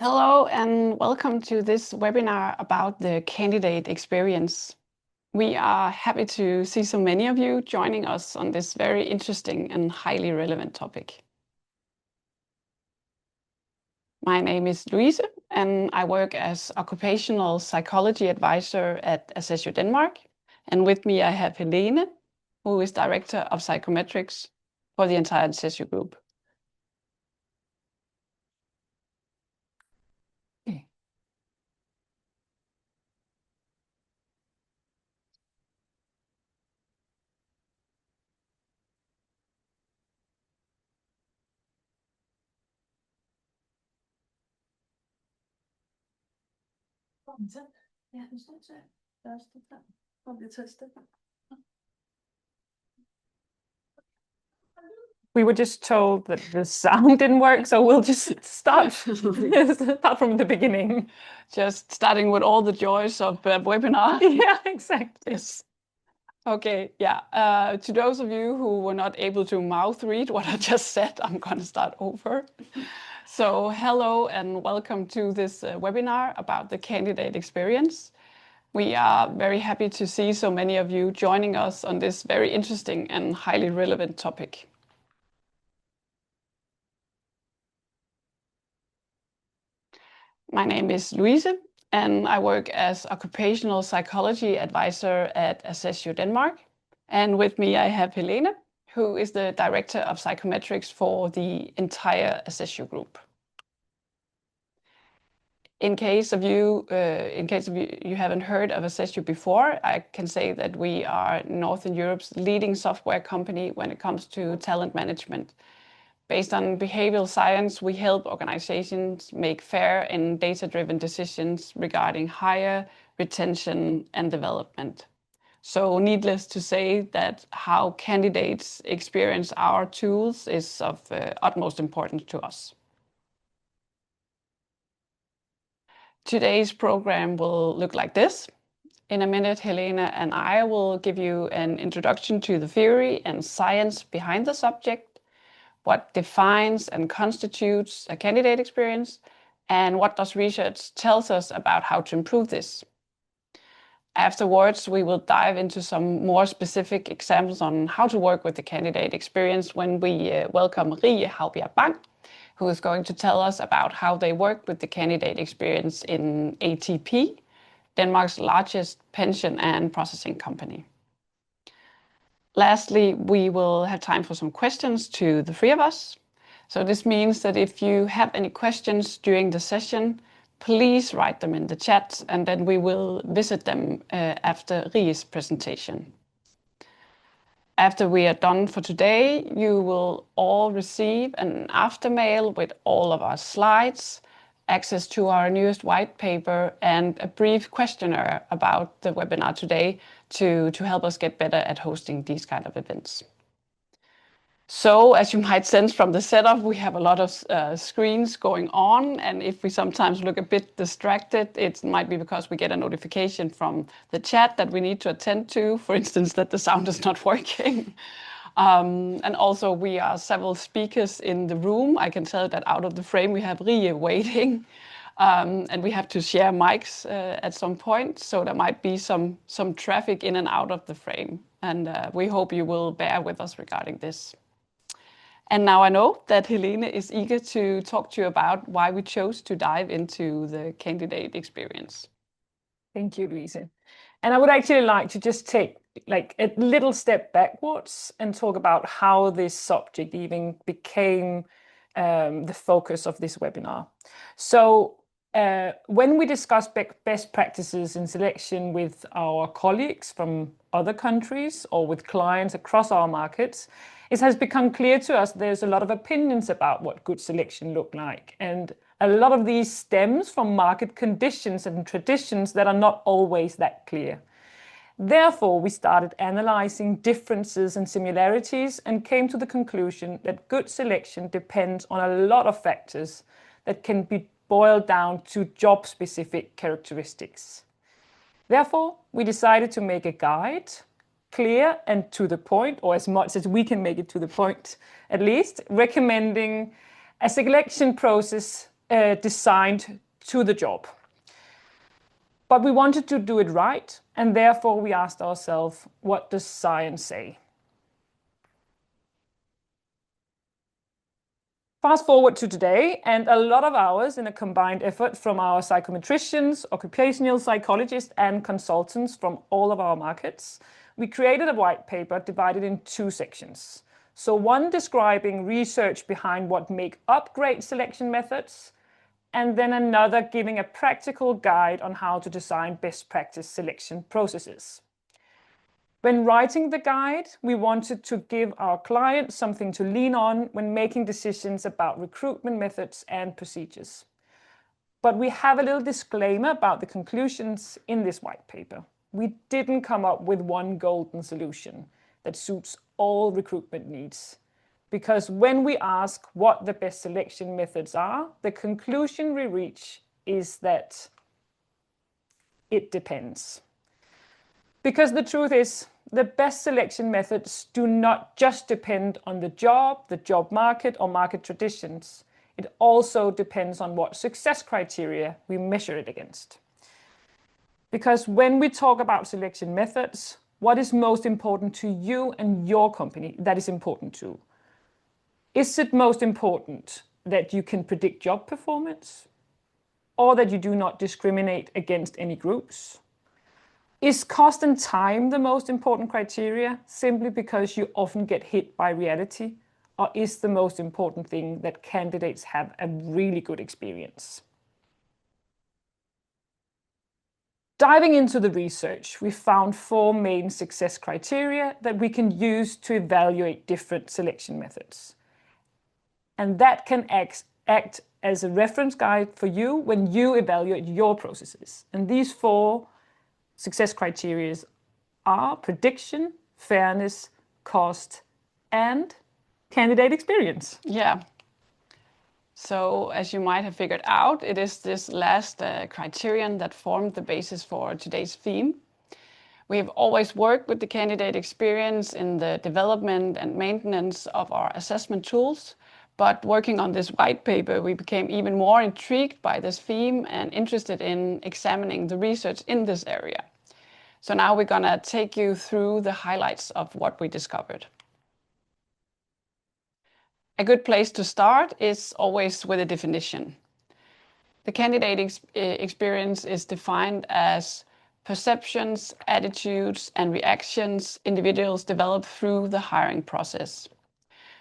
Hello and welcome to this webinar about the candidate experience. We are happy to see so many of you joining us on this very interesting and highly relevant topic. My name is Louise and I work as occupational psychology advisor at Assessio Denmark. And with me I have Helene, who is director of psychometrics for the entire Assessio group. We were just told that the sound didn't work, so we'll just start from the beginning. Just starting with all the joys of webinar. Yeah, exactly. Yes. Okay, yeah. To those of you who were not able to mouth read what I just said, I'm going to start over. So hello and welcome to this webinar about the candidate experience. We are very happy to see so many of you joining us on this very interesting and highly relevant topic. My name is Louise and I work as occupational psychology advisor at Assessio Denmark. And with me I have Helene, who is the director of psychometrics for the entire Assessio group. In case of you haven't heard of Assessio before, I can say that we are Northern Europe's leading software company when it comes to talent management. Based on behavioral science, we help organizations make fair and data-driven decisions regarding hire, retention, and development. So needless to say that how candidates experience our tools is of utmost importance to us. Today's program will look like this. In a minute, Helene and I will give you an introduction to the theory and science behind the subject, what defines and constitutes a candidate experience, and what does research tells us about how to improve this. Afterwards, we will dive into some more specific examples on how to work with the candidate experience when we welcome Rie Haubjerg Bang, who is going to tell us about how they work with the candidate experience in ATP, Denmark's largest pension and processing company. Lastly, we will have time for some questions to the three of us. So this means that if you have any questions during the session, please write them in the chat and then we will visit them after Rie's presentation. After we are done for today, you will all receive an aftermail with all of our slides, access to our newest white paper, and a brief questionnaire about the webinar today to help us get better at hosting these kind of events. So, as you might sense from the setup, we have a lot of screens going on, and if we sometimes look a bit distracted, it might be because we get a notification from the chat that we need to attend to, for instance, that the sound is not working. And also we are several speakers in the room. I can tell that out of the frame we have Rie waiting, and we have to share mics at some point, so there might be some traffic in and out of the frame, and we hope you will bear with us regarding this. And now I know that Helene is eager to talk to you about why we chose to dive into the candidate experience. Thank you, Louise. And I would actually like to just take like a little step backwards and talk about how this subject even became the focus of this webinar. So when we discuss best practices in selection with our colleagues from other countries or with clients across our markets, it has become clear to us there's a lot of opinions about what good selection look like. And a lot of these stems from market conditions and traditions that are not always that clear. Therefore, we started analyzing differences and similarities and came to the conclusion that good selection depends on a lot of factors that can be boiled down to job-specific characteristics. Therefore, we decided to make a guide, clear and to the point, or as much as we can make it to the point, at least, recommending a selection process designed to the job. But we wanted to do it right, and therefore we asked ourselves, what does science say? Fast forward to today, and a lot of hours in a combined effort from our psychometricians, occupational psychologists, and consultants from all of our markets, we created a white paper divided in 2 sections. So one describing research behind what make up great selection methods, and then another giving a practical guide on how to design best practice selection processes. When writing the guide, we wanted to give our clients something to lean on when making decisions about recruitment methods and procedures. But we have a little disclaimer about the conclusions in this white paper. We didn't come up with one golden solution that suits all recruitment needs. Because when we ask what the best selection methods are, the conclusion we reach is that it depends. Because the truth is, the best selection methods do not just depend on the job market, or market traditions. It also depends on what success criteria we measure it against. Because when we talk about selection methods, what is most important to you and your company that is important too? Is it most important that you can predict job performance, or that you do not discriminate against any groups? Is cost and time the most important criteria simply because you often get hit by reality, or is the most important thing that candidates have a really good experience? Diving into the research, we found 4 main success criteria that we can use to evaluate different selection methods. And that can act as a reference guide for you when you evaluate your processes. And these 4 success criteria are prediction, fairness, cost, and candidate experience. Yeah. So as you might have figured out, it is this last criterion that formed the basis for today's theme. We have always worked with the candidate experience in the development and maintenance of our assessment tools. But working on this white paper, we became even more intrigued by this theme and interested in examining the research in this area. So now we're going to take you through the highlights of what we discovered. A good place to start is always with a definition. The candidate experience is defined as perceptions, attitudes, and reactions individuals develop through the hiring process.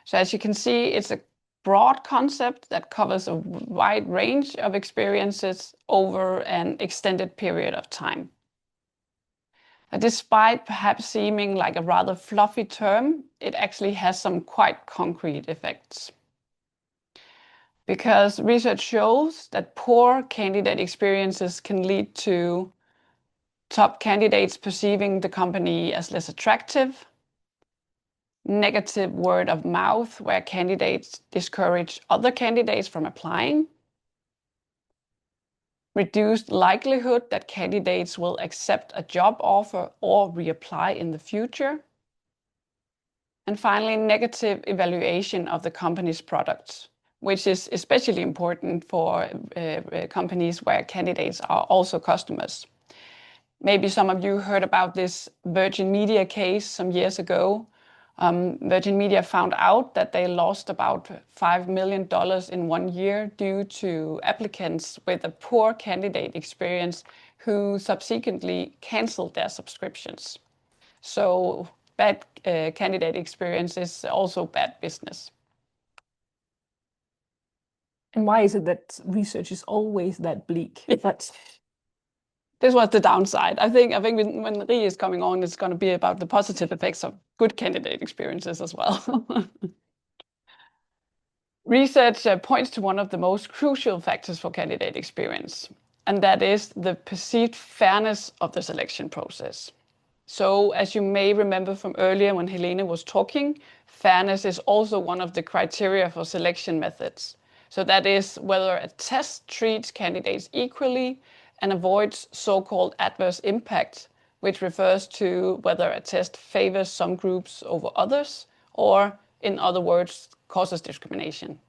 So as you can see, it's a broad concept that covers a wide range of experiences over an extended period of time. Despite perhaps seeming like a rather fluffy term, it actually has some quite concrete effects. Because research shows that poor candidate experiences can lead to top candidates perceiving the company as less attractive, negative word of mouth where candidates discourage other candidates from applying, reduced likelihood that candidates will accept a job offer or reapply in the future, and finally, negative evaluation of the company's products, which is especially important for companies where candidates are also customers. Maybe some of you heard about this Virgin Media case some years ago. Virgin Media found out that they lost about $5 million in 1 year due to applicants with a poor candidate experience who subsequently canceled their subscriptions. So bad candidate experience is also bad business. And why is it that research is always that bleak? This was the downside. I think when Rie is coming on, it's going to be about the positive effects of good candidate experiences as well. Research points to one of the most crucial factors for candidate experience, and that is the perceived fairness of the selection process. So, as you may remember from earlier when Helene was talking, fairness is also one of the criteria for selection methods. So that is whether a test treats candidates equally and avoids so-called adverse impact, which refers to whether a test favors some groups over others, or in other words, causes discrimination.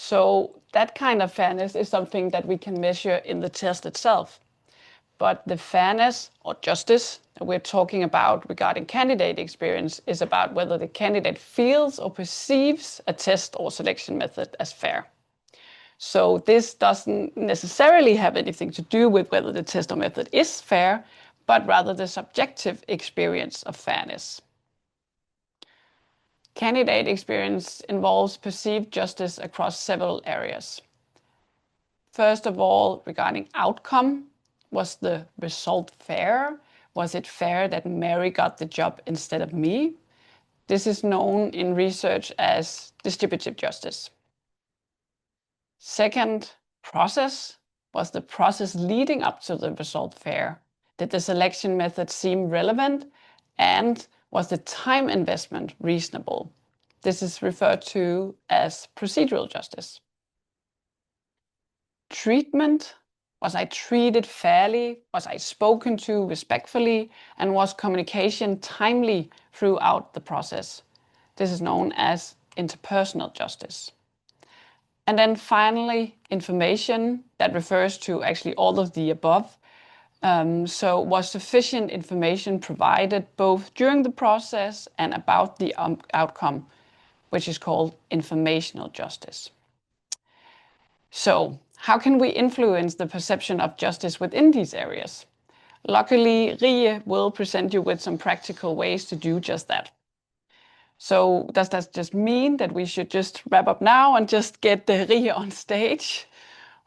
So that kind of fairness is something that we can measure in the test itself. But the fairness or justice that we're talking about regarding candidate experience is about whether the candidate feels or perceives a test or selection method as fair. So this doesn't necessarily have anything to do with whether the test or method is fair, but rather the subjective experience of fairness. Candidate experience involves perceived justice across several areas. First of all, regarding outcome, was the result fair? Was it fair that Mary got the job instead of me? This is known in research as distributive justice. Second, process. Was the process leading up to the result fair? Did the selection method seem relevant? And was the time investment reasonable? This is referred to as procedural justice. Treatment. Was I treated fairly? Was I spoken to respectfully? And was communication timely throughout the process? This is known as interpersonal justice. And then finally, information that refers to actually all of the above. So was sufficient information provided both during the process and about the outcome, which is called informational justice. So how can we influence the perception of justice within these areas? Luckily, Rie will present you with some practical ways to do just that. So does that just mean that we should just wrap up now and just get the Rie on stage?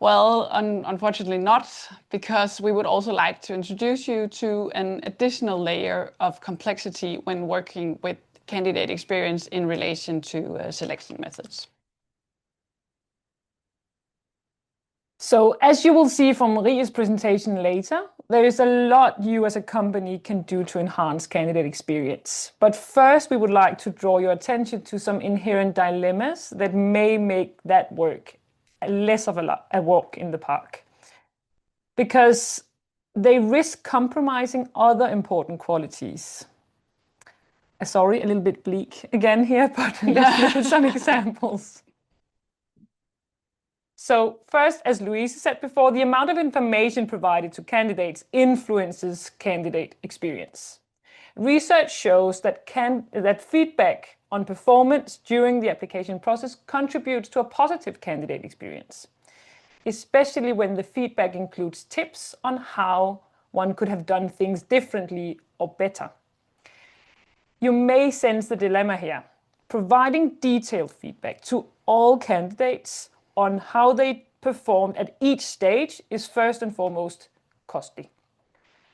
Well, unfortunately not, because we would also like to introduce you to an additional layer of complexity when working with candidate experience in relation to selection methods. So as you will see from Rie's presentation later, there is a lot you as a company can do to enhance candidate experience. But first, we would like to draw your attention to some inherent dilemmas that may make that work less of a walk in the park, because they risk compromising other important qualities. Sorry, a little bit bleak again here, but let's look at some examples. So first, as Louise said before, the amount of information provided to candidates influences candidate experience. Research shows that feedback on performance during the application process contributes to a positive candidate experience, especially when the feedback includes tips on how one could have done things differently or better. You may sense the dilemma here. Providing detailed feedback to all candidates on how they performed at each stage is first and foremost costly.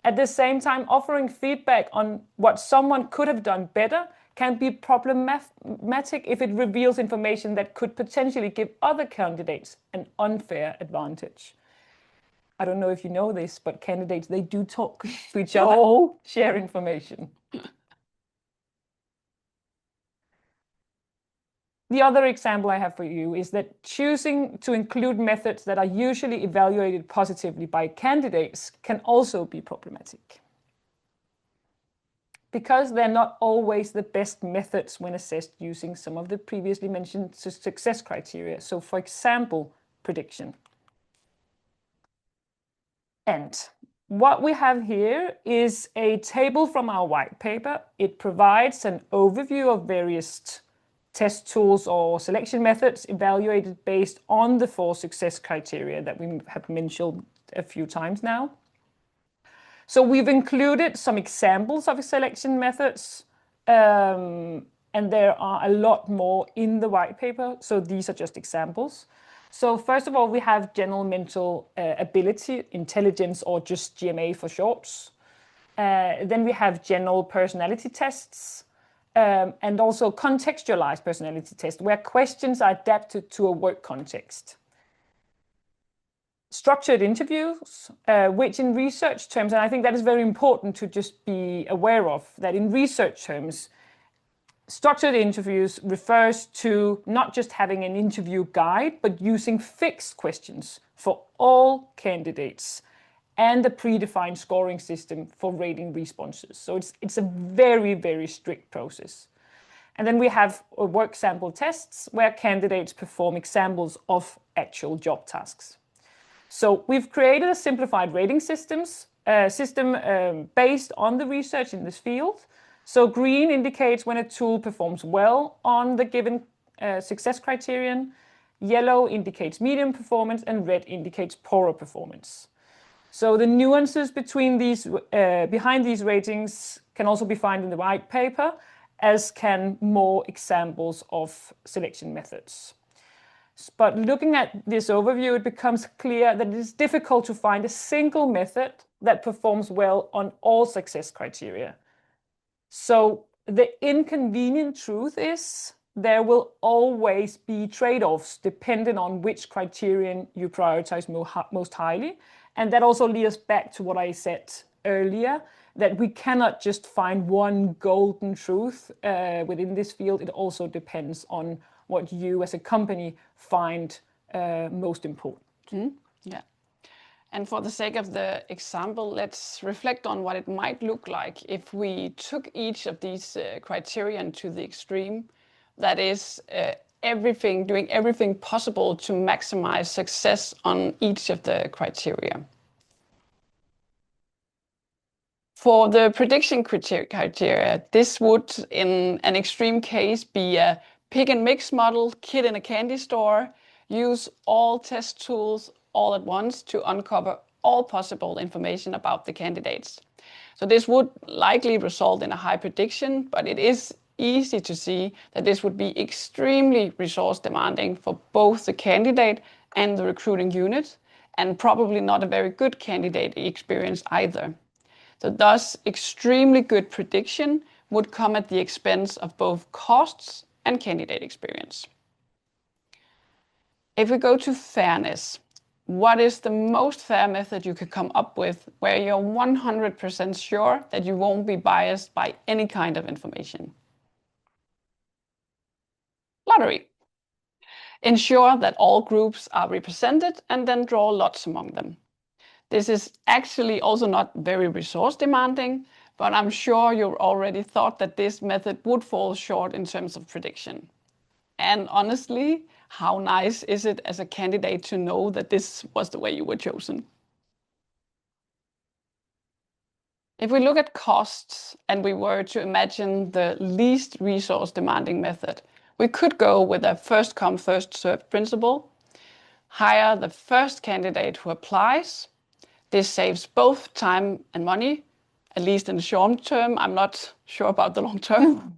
At the same time, offering feedback on what someone could have done better can be problematic if it reveals information that could potentially give other candidates an unfair advantage. I don't know if you know this, but candidates, they do talk to each other, share information. The other example I have for you is that choosing to include methods that are usually evaluated positively by candidates can also be problematic, because they're not always the best methods when assessed using some of the previously mentioned success criteria. So for example, prediction. And what we have here is a table from our white paper. It provides an overview of various test tools or selection methods evaluated based on the 4 success criteria that we have mentioned a few times now. So we've included some examples of selection methods, and there are a lot more in the white paper. So these are just examples. So first of all, we have general mental ability, intelligence, or just GMA for shorts. Then we have general personality tests, and also contextualized personality tests, where questions are adapted to a work context. Structured interviews, which in research terms, and I think that is very important to just be aware of, that in research terms, structured interviews refers to not just having an interview guide, but using fixed questions for all candidates and a predefined scoring system for rating responses. So it's a very, very strict process. And then we have work sample tests where candidates perform examples of actual job tasks. So we've created a simplified rating system based on the research in this field. So green indicates when a tool performs well on the given success criterion, yellow indicates medium performance, and red indicates poorer performance. So the nuances between behind these ratings can also be found in the white paper, as can more examples of selection methods. But looking at this overview, it becomes clear that it is difficult to find a single method that performs well on all success criteria. So the inconvenient truth is there will always be trade-offs depending on which criterion you prioritize most highly. And that also leads us back to what I said earlier, that we cannot just find one golden truth within this field. It also depends on what you as a company find most important. Yeah. And for the sake of the example, let's reflect on what it might look like if we took each of these criteria to the extreme. That is, doing everything possible to maximize success on each of the criteria. For the prediction criteria, this would, in an extreme case, be a pick and mix model, kid in a candy store, use all test tools all at once to uncover all possible information about the candidates. So this would likely result in a high prediction, but it is easy to see that this would be extremely resource demanding for both the candidate and the recruiting unit, and probably not a very good candidate experience either. So thus, extremely good prediction would come at the expense of both costs and candidate experience. If we go to fairness, what is the most fair method you could come up with where you're 100% sure that you won't be biased by any kind of information? Lottery. Ensure that all groups are represented and then draw lots among them. This is actually also not very resource demanding, but I'm sure you've already thought that this method would fall short in terms of prediction. And honestly, how nice is it as a candidate to know that this was the way you were chosen? If we look at costs and we were to imagine the least resource demanding method, we could go with a first come, first served principle. Hire the first candidate who applies. This saves both time and money, at least in the short term. I'm not sure about the long term.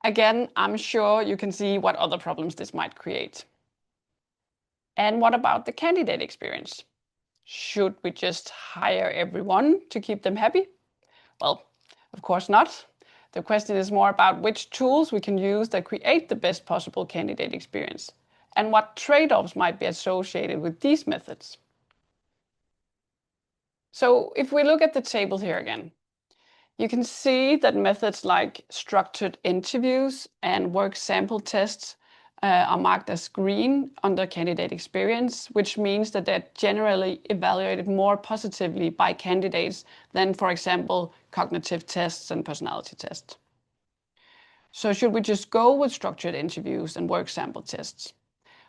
Again, I'm sure you can see what other problems this might create. And what about the candidate experience? Should we just hire everyone to keep them happy? Well, of course not. The question is more about which tools we can use that create the best possible candidate experience, and what trade-offs might be associated with these methods. So if we look at the table here again, you can see that methods like structured interviews and work sample tests are marked as green under candidate experience, which means that they're generally evaluated more positively by candidates than, for example, cognitive tests and personality tests. So should we just go with structured interviews and work sample tests?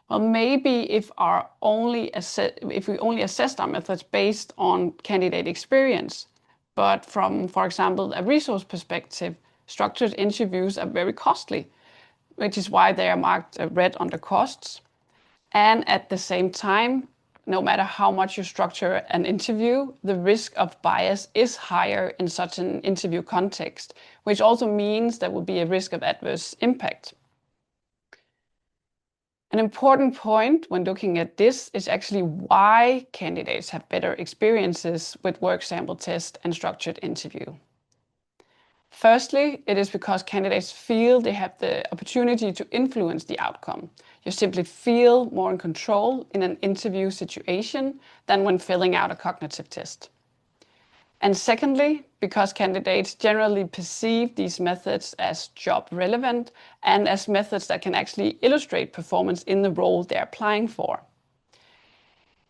Well, maybe if we only assessed our methods based on candidate experience, but from, for example, a resource perspective, structured interviews are very costly, which is why they are marked red under costs. And at the same time, no matter how much you structure an interview, the risk of bias is higher in such an interview context, which also means there will be a risk of adverse impact. An important point when looking at this is actually why candidates have better experiences with work sample test and structured interview. Firstly, it is because candidates feel they have the opportunity to influence the outcome. You simply feel more in control in an interview situation than when filling out a cognitive test. And secondly, because candidates generally perceive these methods as job relevant and as methods that can actually illustrate performance in the role they're applying for.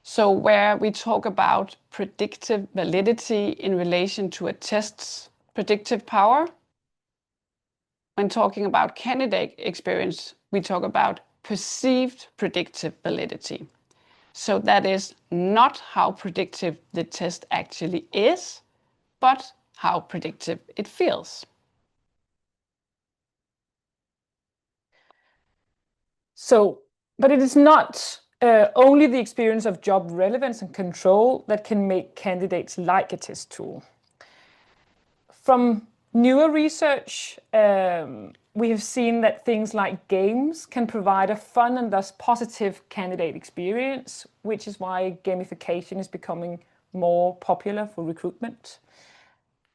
So where we talk about predictive validity in relation to a test's predictive power, when talking about candidate experience, we talk about perceived predictive validity. So that is not how predictive the test actually is, but how predictive it feels. So, but it is not only the experience of job relevance and control that can make candidates like a test tool. From newer research, we have seen that things like games can provide a fun and thus positive candidate experience, which is why gamification is becoming more popular for recruitment.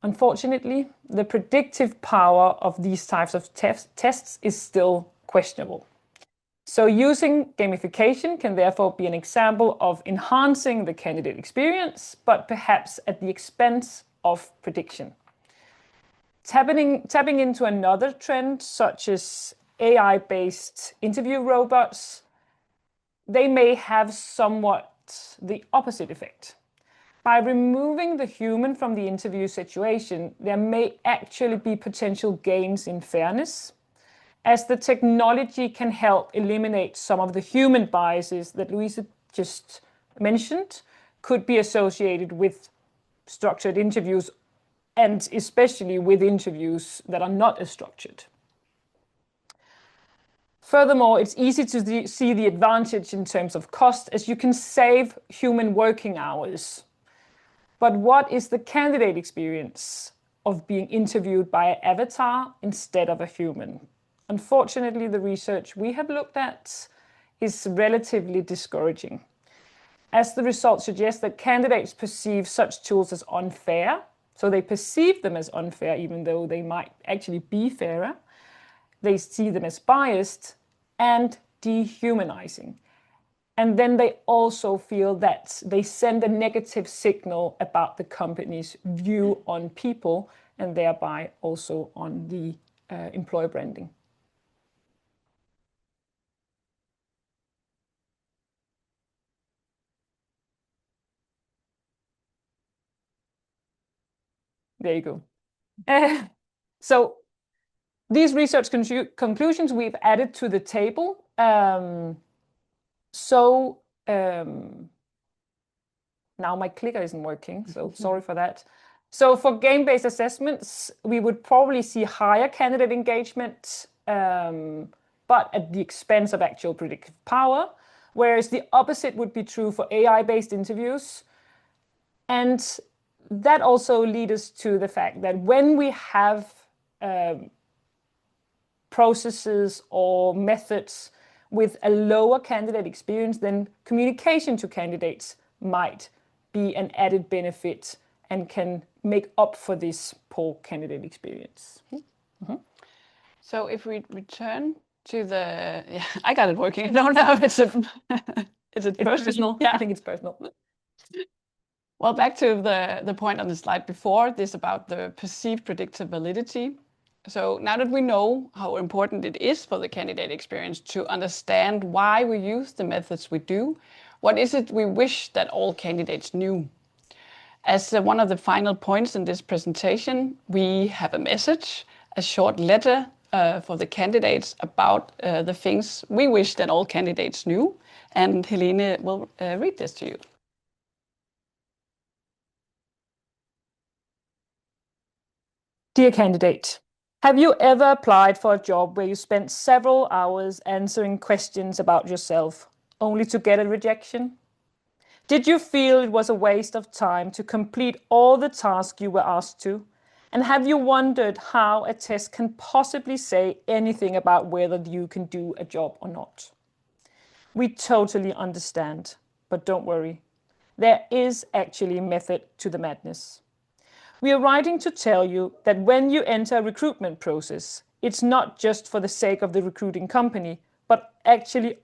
Unfortunately, the predictive power of these types of tests is still questionable. So using gamification can therefore be an example of enhancing the candidate experience, but perhaps at the expense of prediction. Tapping into another trend, such as AI-based interview robots, they may have somewhat the opposite effect. By removing the human from the interview situation, there may actually be potential gains in fairness, as the technology can help eliminate some of the human biases that Louise just mentioned could be associated with structured interviews, and especially with interviews that are not as structured. Furthermore, it's easy to see the advantage in terms of cost, as you can save human working hours. But what is the candidate experience of being interviewed by an avatar instead of a human? Unfortunately, the research we have looked at is relatively discouraging, as the results suggest that candidates perceive such tools as unfair. So they perceive them as unfair, even though they might actually be fairer. They see them as biased and dehumanizing. And then they also feel that they send a negative signal about the company's view on people, and thereby also on the employer branding. There you go. So these research conclusions we've added to the table. Now my clicker isn't working, so sorry for that. So for game-based assessments, we would probably see higher candidate engagement, but at the expense of actual predictive power, whereas the opposite would be true for AI-based interviews. And that also leads us to the fact that when we have processes or methods with a lower candidate experience, then communication to candidates might be an added benefit and can make up for this poor candidate experience. Mm-hmm. So if we return to the, yeah, I got it working. I don't know if it's personal. Yeah, I think it's personal. Well, back to the point on the slide before, this about the perceived predictive validity. So now that we know how important it is for the candidate experience to understand why we use the methods we do, what is it we wish that all candidates knew? As one of the final points in this presentation, we have a message, a short letter for the candidates about the things we wish that all candidates knew. And Helene will read this to you. Dear candidate, have you ever applied for a job where you spent several hours answering questions about yourself, only to get a rejection? Did you feel it was a waste of time to complete all the tasks you were asked to? And have you wondered how a test can possibly say anything about whether you can do a job or not? We totally understand, but don't worry. There is actually a method to the madness. We are writing to tell you that when you enter a recruitment process, it's not just for the sake of the recruiting company, but actually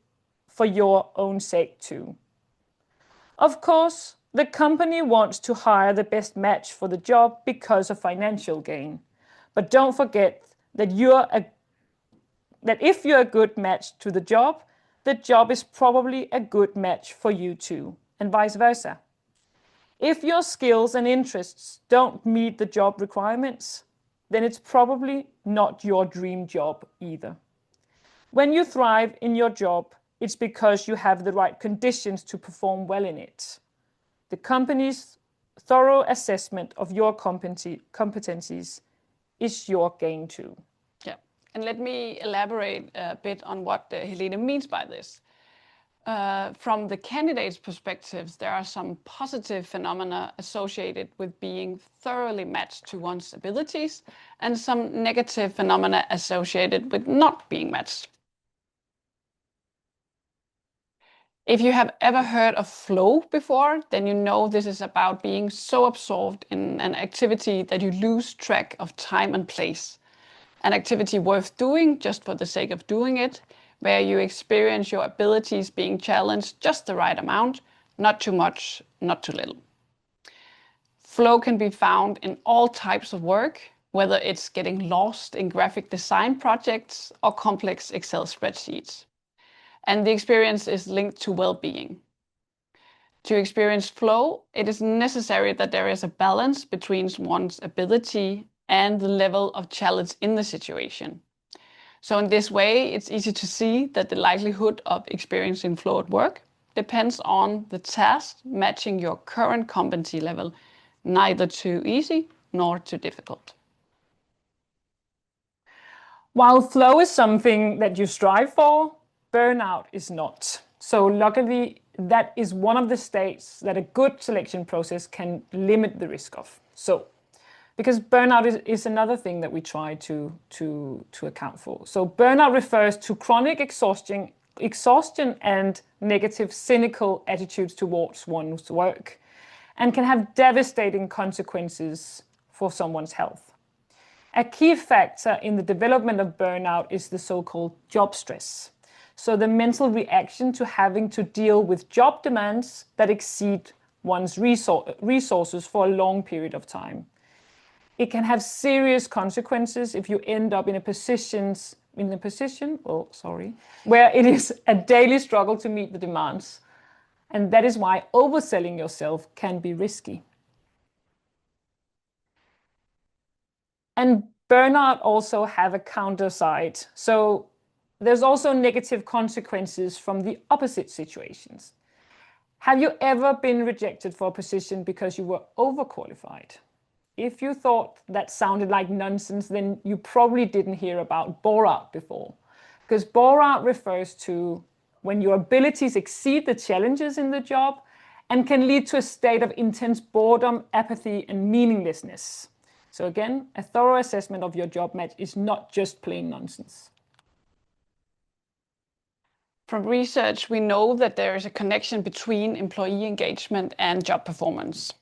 for your own sake too. Of course, the company wants to hire the best match for the job because of financial gain. But don't forget that if you're a good match to the job is probably a good match for you too, and vice versa. If your skills and interests don't meet the job requirements, then it's probably not your dream job either. When you thrive in your job, it's because you have the right conditions to perform well in it. The company's thorough assessment of your competencies is your gain too. Yeah, and let me elaborate a bit on what Helene means by this. From the candidate's perspectives, there are some positive phenomena associated with being thoroughly matched to one's abilities and some negative phenomena associated with not being matched. If you have ever heard of flow before, then you know this is about being so absorbed in an activity that you lose track of time and place. An activity worth doing just for the sake of doing it, where you experience your abilities being challenged just the right amount, not too much, not too little. Flow can be found in all types of work, whether it's getting lost in graphic design projects or complex Excel spreadsheets. And the experience is linked to well-being. To experience flow, it is necessary that there is a balance between one's ability and the level of challenge in the situation. So in this way, it's easy to see that the likelihood of experiencing flow at work depends on the task matching your current competency level, neither too easy nor too difficult. While flow is something that you strive for, burnout is not. So luckily, that is one of the states that a good selection process can limit the risk of. So, because burnout is another thing that we try to account for. So burnout refers to chronic exhaustion and negative, cynical attitudes towards one's work, and can have devastating consequences for someone's health. A key factor in the development of burnout is the so-called job stress. So the mental reaction to having to deal with job demands that exceed one's resources for a long period of time. It can have serious consequences if you end up in a position where it is a daily struggle to meet the demands. And that is why overselling yourself can be risky. And burnout also have a counter side. So there's also negative consequences from the opposite situations. Have you ever been rejected for a position because you were overqualified? If you thought that sounded like nonsense, then you probably didn't hear about bore-out before. Because bore-out refers to when your abilities exceed the challenges in the job and can lead to a state of intense boredom, apathy, and meaninglessness. So again, a thorough assessment of your job match is not just plain nonsense. From research, we know that there is a connection between employee engagement and job performance.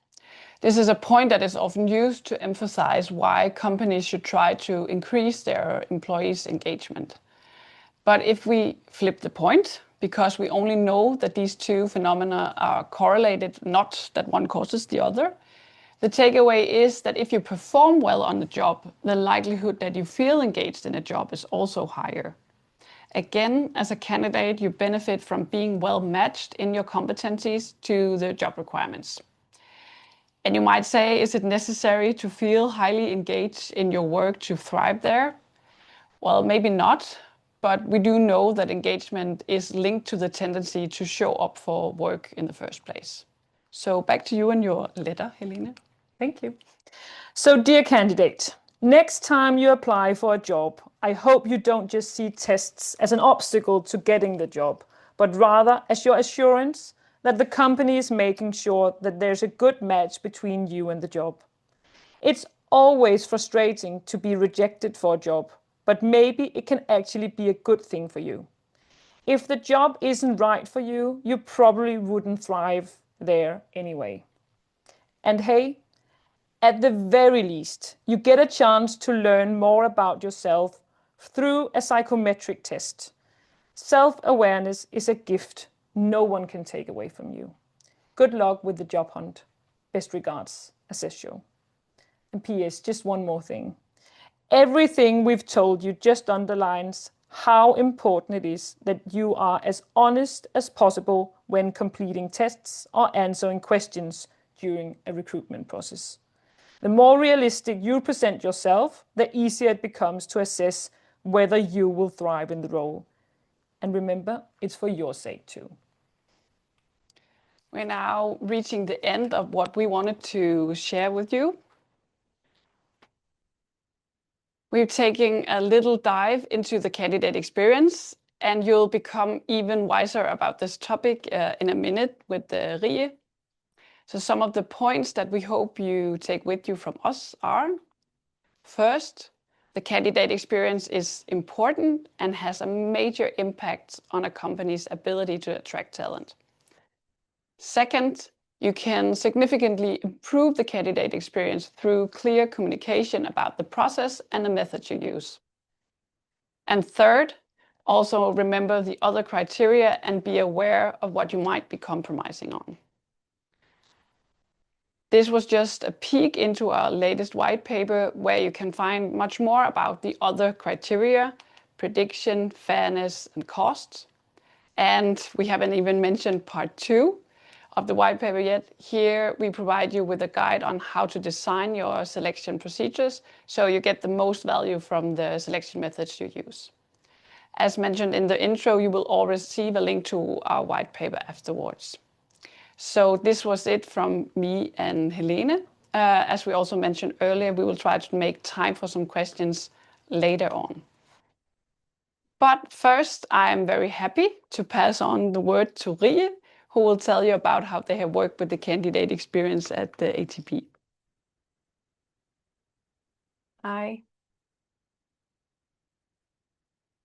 This is a point that is often used to emphasize why companies should try to increase their employees' engagement. But if we flip the point, because we only know that these two phenomena are correlated, not that one causes the other, the takeaway is that if you perform well on the job, the likelihood that you feel engaged in a job is also higher. Again, as a candidate, you benefit from being well matched in your competencies to the job requirements. And you might say, is it necessary to feel highly engaged in your work to thrive there? Well, maybe not, but we do know that engagement is linked to the tendency to show up for work in the first place. So back to you and your letter, Helene. Thank you. So dear candidate, next time you apply for a job, I hope you don't just see tests as an obstacle to getting the job, but rather as your assurance that the company is making sure that there's a good match between you and the job. It's always frustrating to be rejected for a job, but maybe it can actually be a good thing for you. If the job isn't right for you, you probably wouldn't thrive there anyway. And hey, at the very least, you get a chance to learn more about yourself through a psychometric test. Self-awareness is a gift no one can take away from you. Good luck with the job hunt. Best regards, Assessio. And P.S. just one more thing. Everything we've told you just underlines how important it is that you are as honest as possible when completing tests or answering questions during a recruitment process. The more realistic you present yourself, the easier it becomes to assess whether you will thrive in the role. And remember, it's for your sake too. We're now reaching the end of what we wanted to share with you. We're taking a little dive into the candidate experience, and you'll become even wiser about this topic in a minute with Rie. So some of the points that we hope you take with you from us are: first, the candidate experience is important and has a major impact on a company's ability to attract talent. Second, you can significantly improve the candidate experience through clear communication about the process and the methods you use. And third, also remember the other criteria and be aware of what you might be compromising on. This was just a peek into our latest white paper, where you can find much more about the other criteria: prediction, fairness, and costs. And we haven't even mentioned part 2 of the white paper yet. Here we provide you with a guide on how to design your selection procedures so you get the most value from the selection methods you use. As mentioned in the intro, you will all receive a link to our white paper afterwards. So this was it from me and Helene. As we also mentioned earlier, we will try to make time for some questions later on. But first, I'm very happy to pass on the word to Rie, who will tell you about how they have worked with the candidate experience at the ATP. Hi.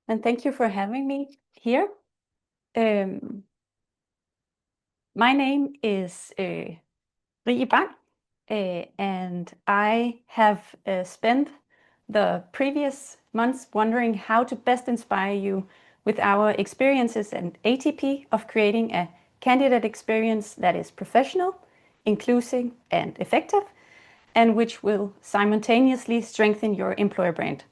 And thank you for having me here. My name is Rie Bang, and I have spent the previous months wondering how to best inspire you with our experiences at ATP of creating a candidate experience that is professional, inclusive, and effective, and which will simultaneously strengthen your employer brand.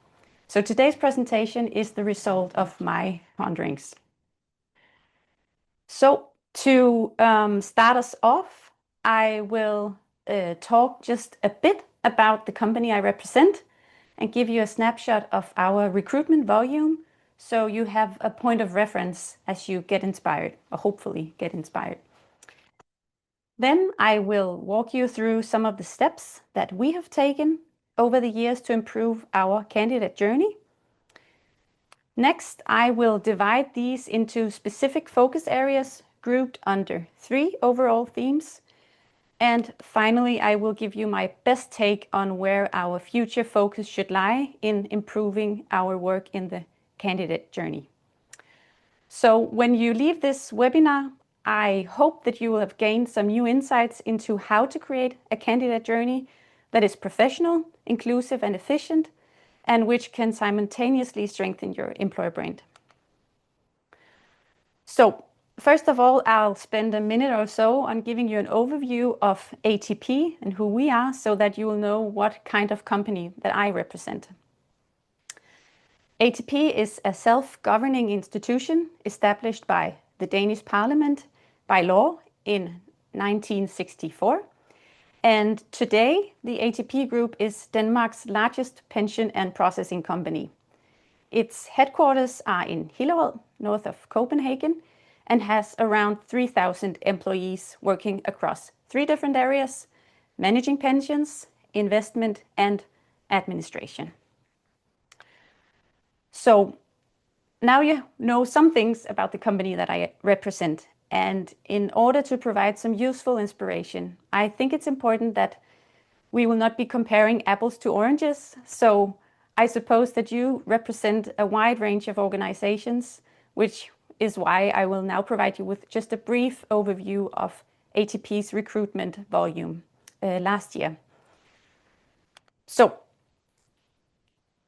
So today's presentation is the result of my ponderings. So to start us off, I will talk just a bit about the company I represent and give you a snapshot of our recruitment volume, so you have a point of reference as you get inspired, or hopefully get inspired. Then I will walk you through some of the steps that we have taken over the years to improve our candidate journey. Next, I will divide these into specific focus areas grouped under 3 overall themes. And finally, I will give you my best take on where our future focus should lie in improving our work in the candidate journey. So when you leave this webinar, I hope that you will have gained some new insights into how to create a candidate journey that is professional, inclusive, and efficient, and which can simultaneously strengthen your employer brand. So first of all, I'll spend a minute or so on giving you an overview of ATP and who we are, so that you will know what kind of company that I represent. ATP is a self-governing institution established by the Danish Parliament by law in 1964. And today, the ATP Group is Denmark's largest pension and processing company. Its headquarters are in Hillerød, north of Copenhagen, and has around 3,000 employees working across 3 different areas: managing pensions, investment, and administration. So now you know some things about the company that I represent. And in order to provide some useful inspiration, I think it's important that we will not be comparing apples to oranges. So I suppose that you represent a wide range of organizations, which is why I will now provide you with just a brief overview of ATP's recruitment volume last year. So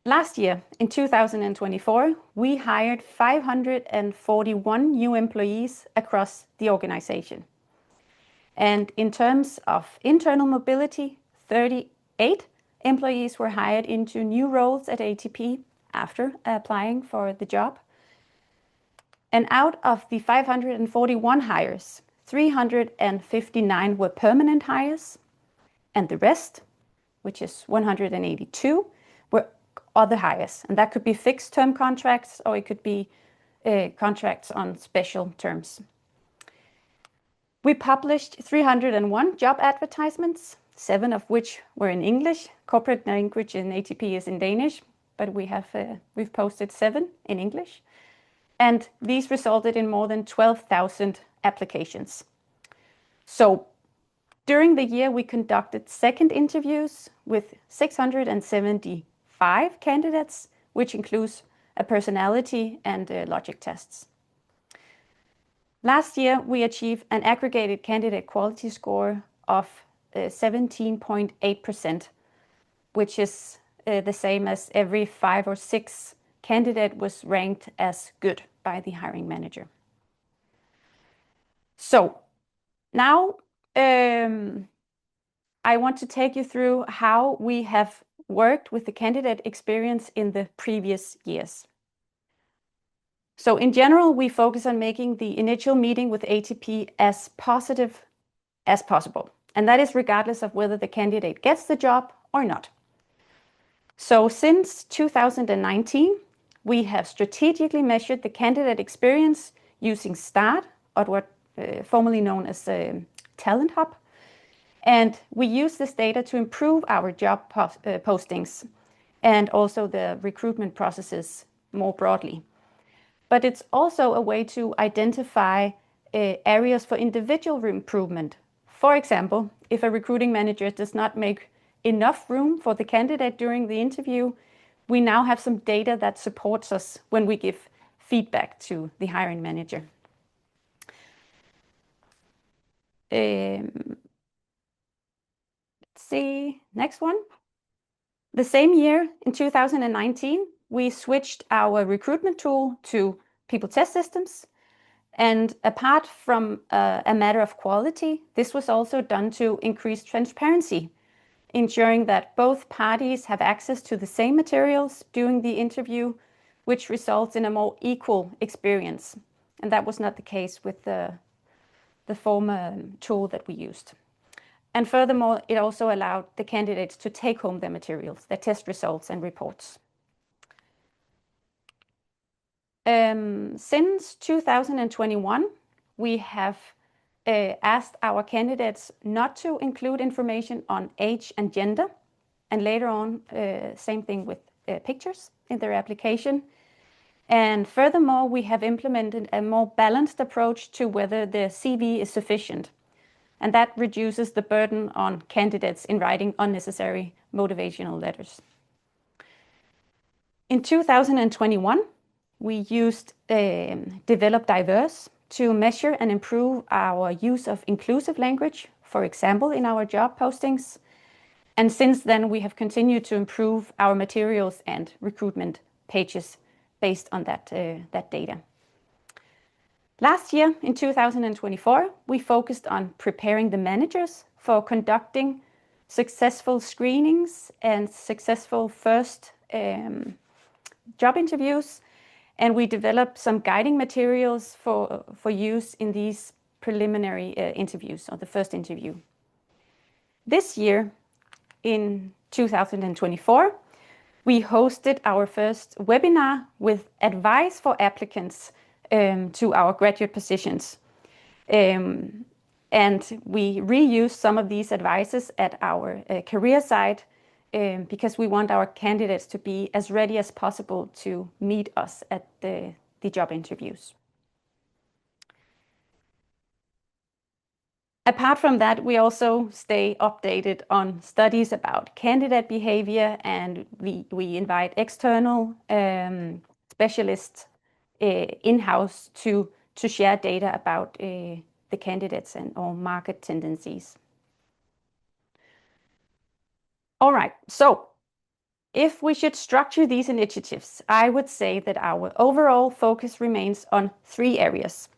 last year, in 2024, we hired 541 new employees across the organization. And in terms of internal mobility, 38 employees were hired into new roles at ATP after applying for the job. And out of the 541 hires, 359 were permanent hires, and the rest, which is 182, are the highest. And that could be fixed term contracts, or it could be contracts on special terms. We published 301 job advertisements, 7 of which were in English. Corporate language in ATP is in Danish, but we've posted 7 in English. And these resulted in more than 12,000 applications. So during the year, we conducted second interviews with 675 candidates, which includes a personality and logic tests. Last year, we achieved an aggregated candidate quality score of 17.8%, which is the same as every 5 or 6 candidate was ranked as good by the hiring manager. So now I want to take you through how we have worked with the candidate experience in the previous years. So in general, we focus on making the initial meeting with ATP as positive as possible. And that is regardless of whether the candidate gets the job or not. So since 2019, we have strategically measured the candidate experience using START, or what formerly known as Talent Hub. And we use this data to improve our job postings and also the recruitment processes more broadly. But it's also a way to identify areas for individual improvement. For example, if a recruiting manager does not make enough room for the candidate during the interview, we now have some data that supports us when we give feedback to the hiring manager. Let's see, next one. The same year, in 2019, we switched our recruitment tool to people test systems. And apart from a matter of quality, this was also done to increase transparency, ensuring that both parties have access to the same materials during the interview, which results in a more equal experience. And that was not the case with the former tool that we used. And furthermore, it also allowed the candidates to take home their materials, their test results and reports. Since 2021, we have asked our candidates not to include information on age and gender, and later on, same thing with pictures in their application. And furthermore, we have implemented a more balanced approach to whether the CV is sufficient. And that reduces the burden on candidates in writing unnecessary motivational letters. In 2021, we used Develop Diverse to measure and improve our use of inclusive language, for example, in our job postings. And since then, we have continued to improve our materials and recruitment pages based on that data. Last year, in 2024, we focused on preparing the managers for conducting successful screenings and successful first job interviews. And we developed some guiding materials for use in these preliminary interviews, or the first interview. This year, in 2024, we hosted our first webinar with advice for applicants to our graduate positions. And we reused some of these advices at our career site because we want our candidates to be as ready as possible to meet us at the job interviews. Apart from that, we also stay updated on studies about candidate behavior, and we invite external specialists in-house to share data about the candidates or market tendencies. All right, so if we should structure these initiatives, I would say that our overall focus remains on 3 areas.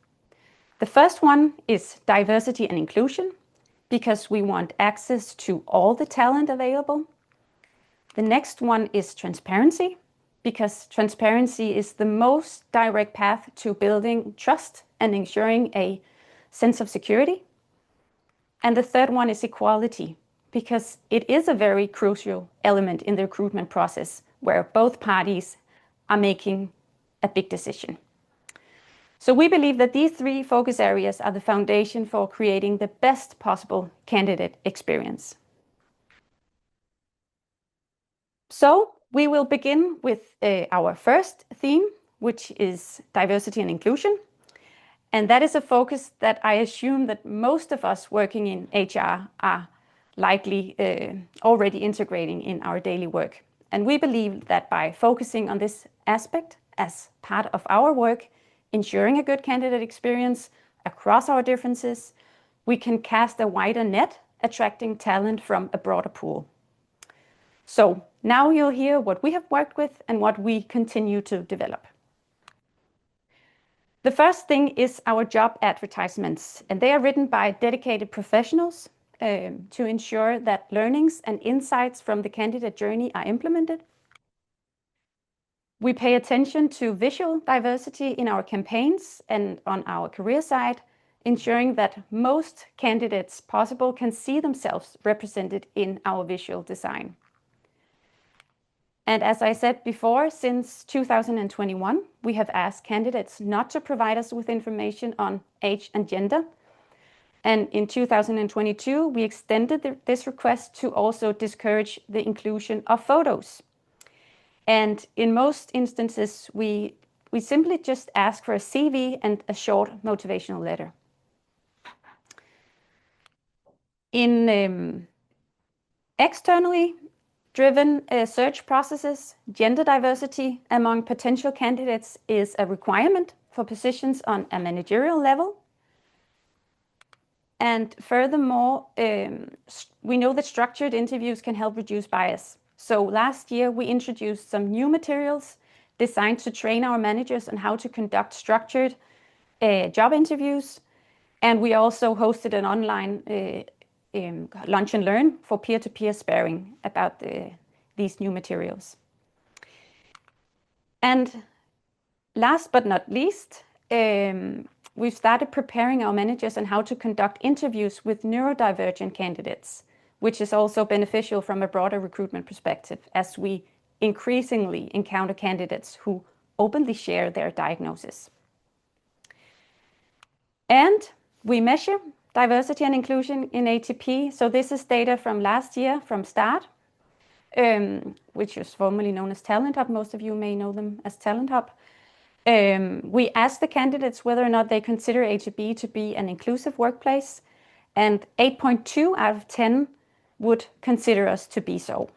The first one is diversity and inclusion, because we want access to all the talent available. The next one is transparency, because transparency is the most direct path to building trust and ensuring a sense of security. And the third one is equality, because it is a very crucial element in the recruitment process where both parties are making a big decision. So we believe that these 3 focus areas are the foundation for creating the best possible candidate experience. So we will begin with our first theme, which is diversity and inclusion. And that is a focus that I assume that most of us working in HR are likely already integrating in our daily work. And we believe that by focusing on this aspect as part of our work, ensuring a good candidate experience across our differences, we can cast a wider net, attracting talent from a broader pool. So now you'll hear what we have worked with and what we continue to develop. The first thing is our job advertisements, and they are written by dedicated professionals to ensure that learnings and insights from the candidate journey are implemented. We pay attention to visual diversity in our campaigns and on our career side, ensuring that most candidates possible can see themselves represented in our visual design. And as I said before, since 2021, we have asked candidates not to provide us with information on age and gender. And in 2022, we extended this request to also discourage the inclusion of photos. And in most instances, we simply just ask for a CV and a short motivational letter. In externally driven search processes, gender diversity among potential candidates is a requirement for positions on a managerial level. And furthermore, we know that structured interviews can help reduce bias. So last year, we introduced some new materials designed to train our managers on how to conduct structured job interviews. And we also hosted an online lunch and learn for peer-to-peer sparring about these new materials. And last but not least, we've started preparing our managers on how to conduct interviews with neurodivergent candidates, which is also beneficial from a broader recruitment perspective, as we increasingly encounter candidates who openly share their diagnosis. And we measure diversity and inclusion in ATP. So this is data from last year from START, which was formerly known as Talent Hub. Most of you may know them as Talent Hub. We asked the candidates whether or not they consider ATP to be an inclusive workplace, and 8.2 out of 10 would consider us to be so.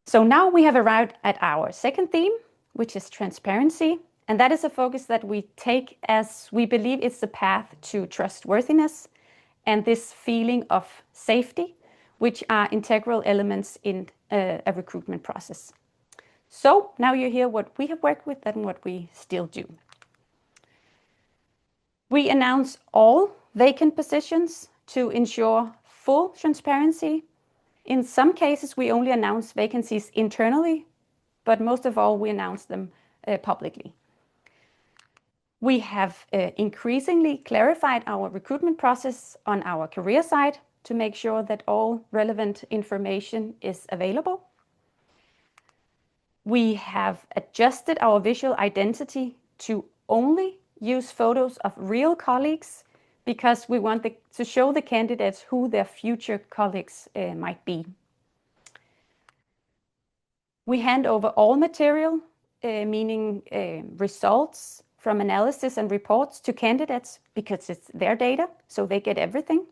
So now we have arrived at our second theme, which is transparency. And that is a focus that we take as we believe it's the path to trustworthiness and this feeling of safety, which are integral elements in a recruitment process. So now you hear what we have worked with and what we still do. We announce all vacant positions to ensure full transparency. In some cases, we only announce vacancies internally, but most of all, we announce them publicly. We have increasingly clarified our recruitment process on our career side to make sure that all relevant information is available. We have adjusted our visual identity to only use photos of real colleagues because we want to show the candidates who their future colleagues might be. We hand over all material, meaning results from analysis and reports to candidates because it's their data, so they get everything.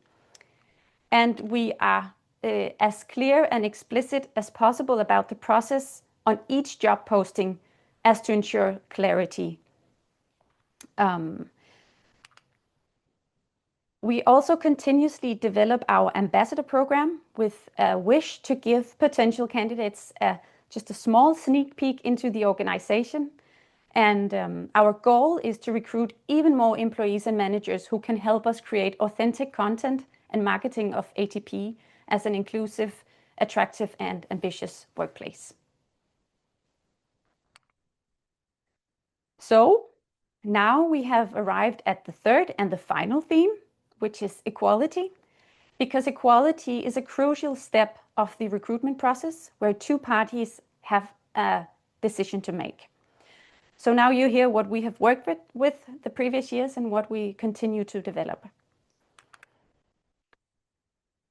And we are as clear and explicit as possible about the process on each job posting as to ensure clarity. We also continuously develop our ambassador program with a wish to give potential candidates just a small sneak peek into the organization. And our goal is to recruit even more employees and managers who can help us create authentic content and marketing of ATP as an inclusive, attractive, and ambitious workplace. So now we have arrived at the third and the final theme, which is equality. because equality is a crucial step of the recruitment process where two parties have a decision to make. So now you hear what we have worked with the previous years and what we continue to develop.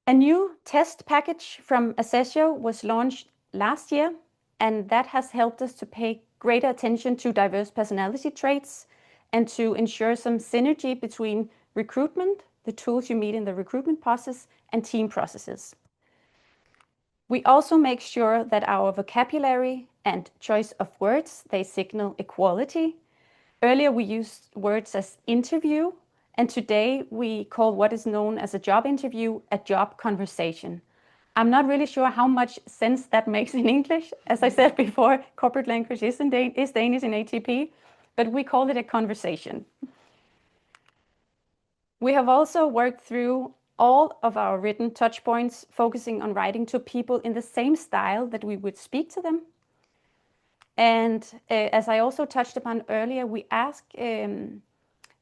A new test package from Assessio was launched last year, and that has helped us to pay greater attention to diverse personality traits and to ensure some synergy between recruitment, the tools you meet in the recruitment process, and team processes. We also make sure that our vocabulary and choice of words, they signal equality. Earlier we used words as interview, and today we call what is known as a job interview a job conversation. I'm not really sure how much sense that makes in English. As I said before, corporate language is Danish in ATP, but we call it a conversation. We have also worked through all of our written touch points, focusing on writing to people in the same style that we would speak to them. And as I also touched upon earlier, we ask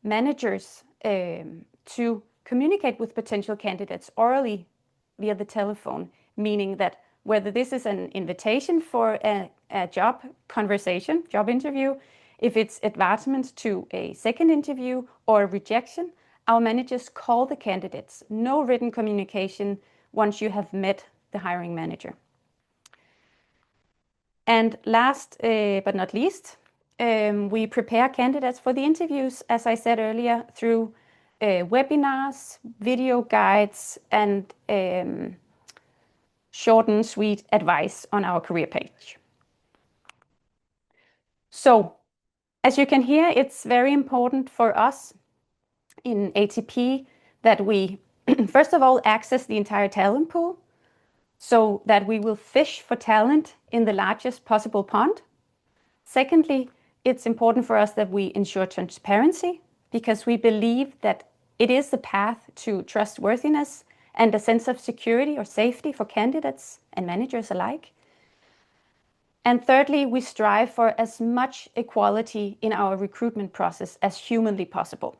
managers to communicate with potential candidates orally via the telephone, meaning that whether this is an invitation for a job conversation, job interview, if it's advancement to a second interview or a rejection, our managers call the candidates. No written communication once you have met the hiring manager. And last but not least, we prepare candidates for the interviews, as I said earlier, through webinars, video guides, and short and sweet advice on our career page. So, as you can hear, it's very important for us in ATP that we, first of all, access the entire talent pool so that we will fish for talent in the largest possible pond. Secondly, it's important for us that we ensure transparency because we believe that it is the path to trustworthiness and a sense of security or safety for candidates and managers alike. And thirdly, we strive for as much equality in our recruitment process as humanly possible.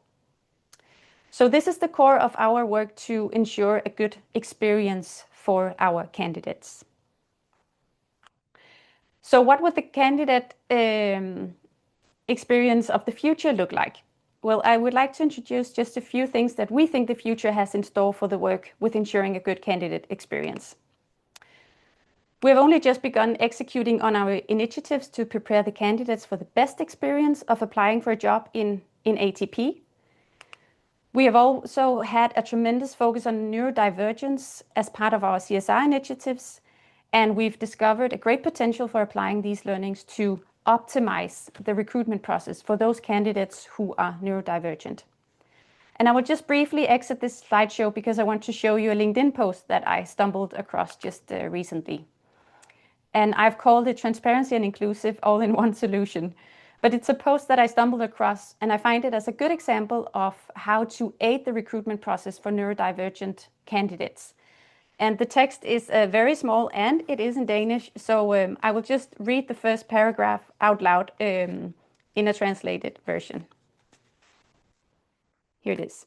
So this is the core of our work to ensure a good experience for our candidates. So what would the candidate experience of the future look like? Well, I would like to introduce just a few things that we think the future has in store for the work with ensuring a good candidate experience. We have only just begun executing on our initiatives to prepare the candidates for the best experience of applying for a job in ATP. We have also had a tremendous focus on neurodivergence as part of our CSR initiatives, and we've discovered a great potential for applying these learnings to optimize the recruitment process for those candidates who are neurodivergent. And I will just briefly exit this slideshow because I want to show you a LinkedIn post that I stumbled across just recently. And I've called it Transparency and Inclusive All-in-One Solution. But it's a post that I stumbled across, and I find it as a good example of how to aid the recruitment process for neurodivergent candidates. And the text is very small, and it is in Danish, so I will just read the first paragraph out loud in a translated version. Here it is.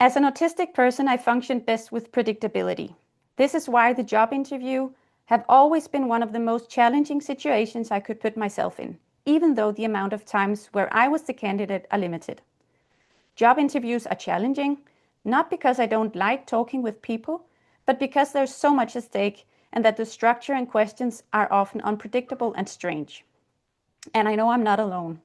As an autistic person, I function best with predictability. This is why the job interview have always been one of the most challenging situations I could put myself in, even though the amount of times where I was the candidate are limited. Job interviews are challenging, not because I don't like talking with people, but because there's so much at stake and that the structure and questions are often unpredictable and strange. And I know I'm not alone.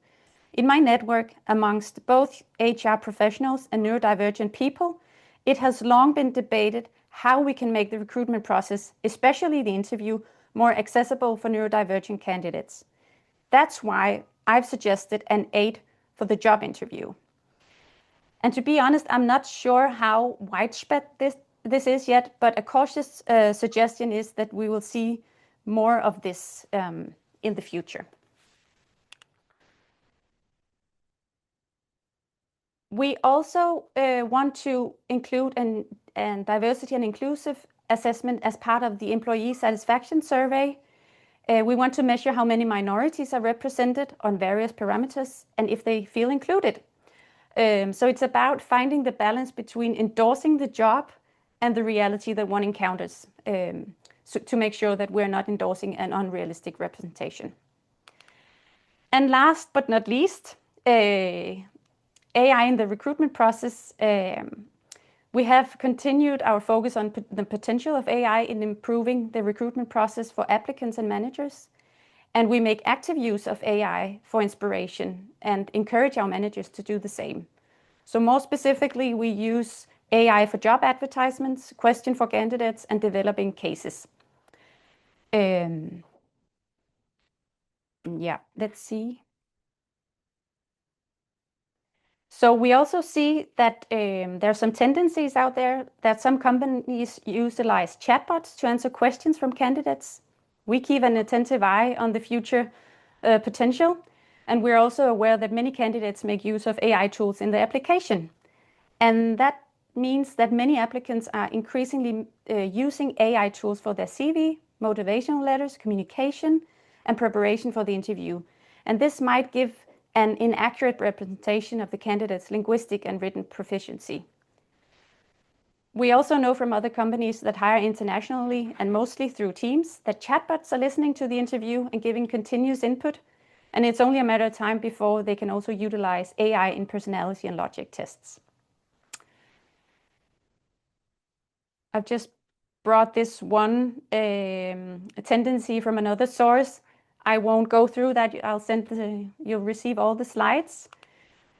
In my network, amongst both HR professionals and neurodivergent people, it has long been debated how we can make the recruitment process, especially the interview, more accessible for neurodivergent candidates. That's why I've suggested an aid for the job interview. And to be honest, I'm not sure how widespread this is yet, but a cautious suggestion is that we will see more of this in the future. We also want to include an diversity and inclusive assessment as part of the employee satisfaction survey. We want to measure how many minorities are represented on various parameters and if they feel included. So it's about finding the balance between endorsing the job and the reality that one encounters, so to make sure that we're not endorsing an unrealistic representation. And last but not least, AI in the recruitment process. We have continued our focus on the potential of AI in improving the recruitment process for applicants and managers. And we make active use of AI for inspiration and encourage our managers to do the same. So more specifically, we use AI for job advertisements, question for candidates, and developing cases. Yeah, let's see. So we also see that there are some tendencies out there that some companies utilize chatbots to answer questions from candidates. We keep an attentive eye on the future potential, and we're also aware that many candidates make use of AI tools in their application. And that means that many applicants are increasingly using AI tools for their CV, motivational letters, communication, and preparation for the interview. And this might give an inaccurate representation of the candidate's linguistic and written proficiency. We also know from other companies that hire internationally and mostly through Teams that chatbots are listening to the interview and giving continuous input, and it's only a matter of time before they can also utilize AI in personality and logic tests. I've just brought this one tendency from another source. I won't go through that. You'll receive all the slides.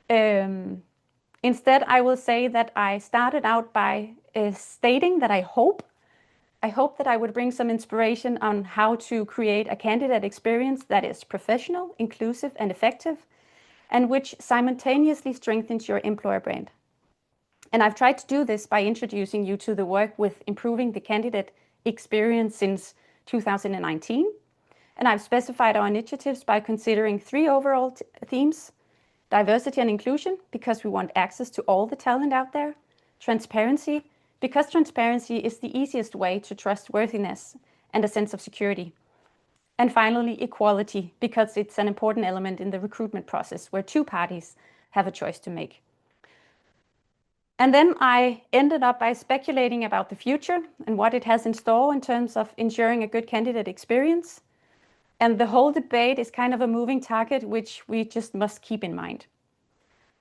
Instead, I will say that I started out by stating that I hope that I would bring some inspiration on how to create a candidate experience that is professional, inclusive, and effective, and which simultaneously strengthens your employer brand. And I've tried to do this by introducing you to the work with improving the candidate experience since 2019. And I've specified our initiatives by considering 3 overall themes: diversity and inclusion, because we want access to all the talent out there; transparency, because transparency is the easiest way to trustworthiness and a sense of security; and finally, equality, because it's an important element in the recruitment process where 2 parties have a choice to make. And then I ended up by speculating about the future and what it has in store in terms of ensuring a good candidate experience. And the whole debate is kind of a moving target, which we just must keep in mind.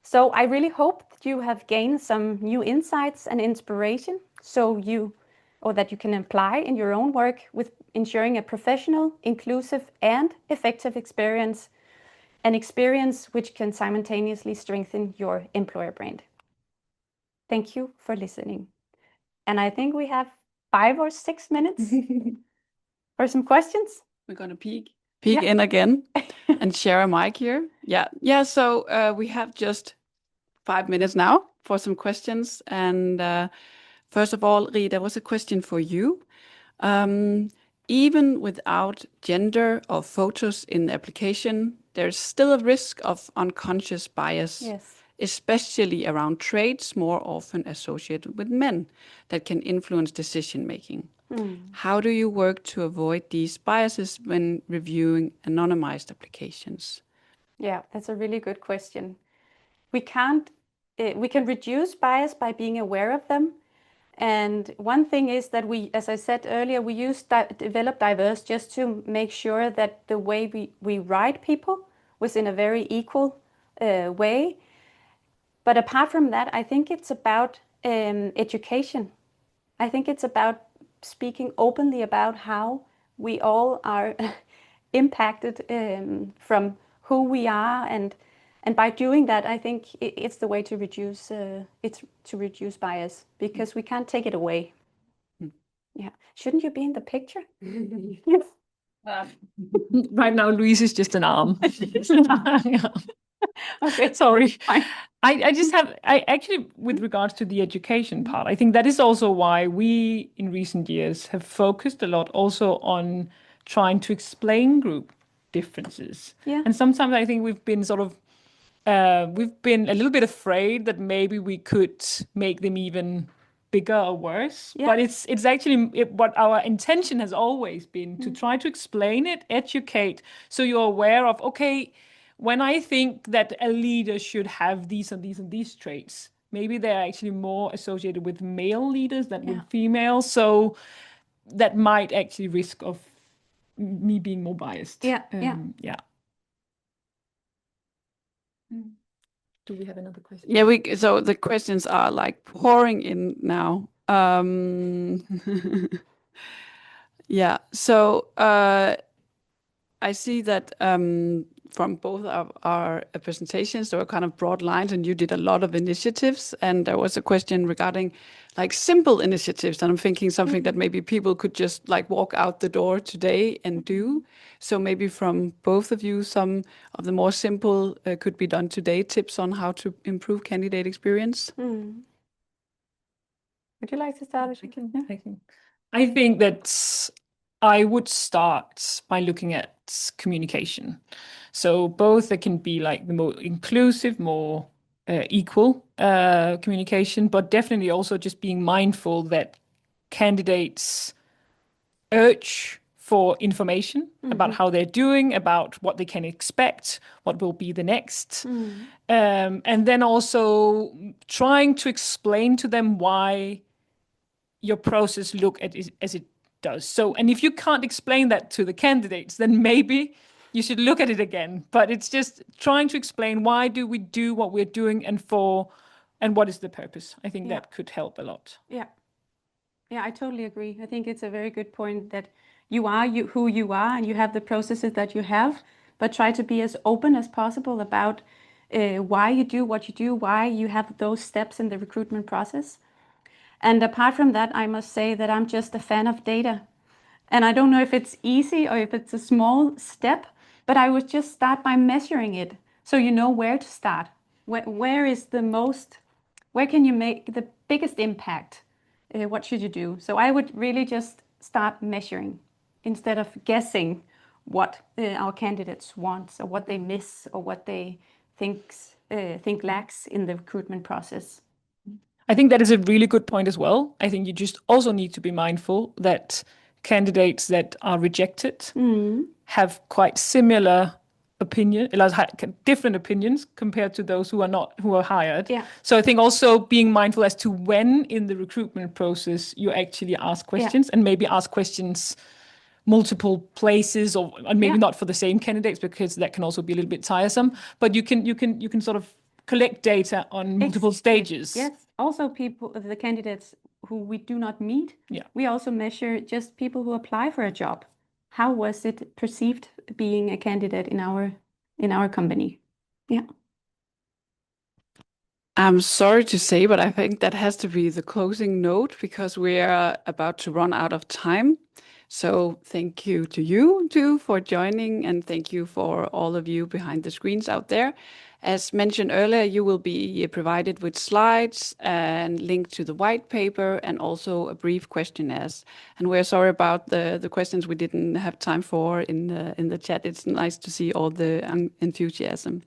So I really hope that you have gained some new insights and inspiration that you can apply in your own work with ensuring a professional, inclusive, and effective experience, an experience which can simultaneously strengthen your employer brand. Thank you for listening. And I think we have 5 or 6 minutes for some questions. We're going to peek in again and share a mic here. Yeah. So we have just 5 minutes now for some questions. And first of all, Rie, there was a question for you. Even without gender or photos in the application, there's still a risk of unconscious bias. Yes. Especially around traits more often associated with men that can influence decision making. How do you work to avoid these biases when reviewing anonymized applications? Yeah, that's a really good question. We can reduce bias by being aware of them. And one thing is that we, as I said earlier, we develop diverse just to make sure that the way we write people was in a very equal way. But apart from that, I think it's about education. I think it's about speaking openly about how we all are impacted from who we are, and by doing that, I think it's the way to reduce bias, because we can't take it away. Yeah, shouldn't you be in the picture? Yes. Right now, Louise is just an arm. Okay, sorry. I actually, with regards to the education part, I think that is also why we in recent years have focused a lot also on trying to explain group differences. Yeah. And sometimes I think we've been we've been a little bit afraid that maybe we could make them even bigger or worse. Yeah. But it's actually what our intention has always been, to try to explain it, educate, so you're aware of, okay, when I think that a leader should have these and these and these traits, maybe they're actually more associated with male leaders than with female. So that might actually risk of me being more biased. Yeah. Do we have another question? Yeah, so the questions are like pouring in now. Yeah, so I see that from both of our presentations, there were kind of broad lines, and you did a lot of initiatives. And there was a question regarding like simple initiatives, and I'm thinking something that maybe people could just like walk out the door today and do. So maybe from both of you, some of the more simple could be done today, tips on how to improve candidate experience. Would you like to start? I think that I would start by looking at communication. So both it can be like the more inclusive, more equal communication, but definitely also just being mindful that candidates urge for information about how they're doing, about what they can expect, what will be the next. And then also trying to explain to them why your process look at it as it does. So, and if you can't explain that to the candidates, then maybe you should look at it again. But it's just trying to explain why do we do what we're doing and what is the purpose. I think that could help a lot. Yeah, I totally agree. I think it's a very good point that you are who you are and you have the processes that you have, but try to be as open as possible about why you do what you do, why you have those steps in the recruitment process. And apart from that, I must say that I'm just a fan of data. And I don't know if it's easy or if it's a small step, but I would just start by measuring it so you know where to start. Where can you make the biggest impact? What should you do? So I would really just start measuring instead of guessing what our candidates want or what they miss or what they think lacks in the recruitment process. I think that is a really good point as well. I think you just also need to be mindful that candidates that are rejected have quite similar different opinions compared to those who are hired. Yeah. So I think also being mindful as to when in the recruitment process you actually ask questions and maybe ask questions multiple places and maybe not for the same candidates, because that can also be a little bit tiresome, but you can sort of collect data on multiple stages. Yes. Also the candidates who we do not meet, we also measure just people who apply for a job. How was it perceived being a candidate in our company? Yeah. I'm sorry to say, but I think that has to be the closing note because we are about to run out of time. So thank you to you two for joining, and thank you for all of you behind the screens out there. As mentioned earlier, you will be provided with slides and link to the white paper and also a brief questionnaire. And we're sorry about the questions we didn't have time for in the chat. It's nice to see all the enthusiasm.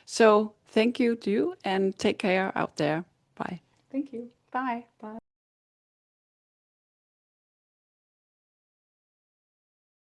So thank you to you and take care out there. Bye. Thank you. Bye. Bye.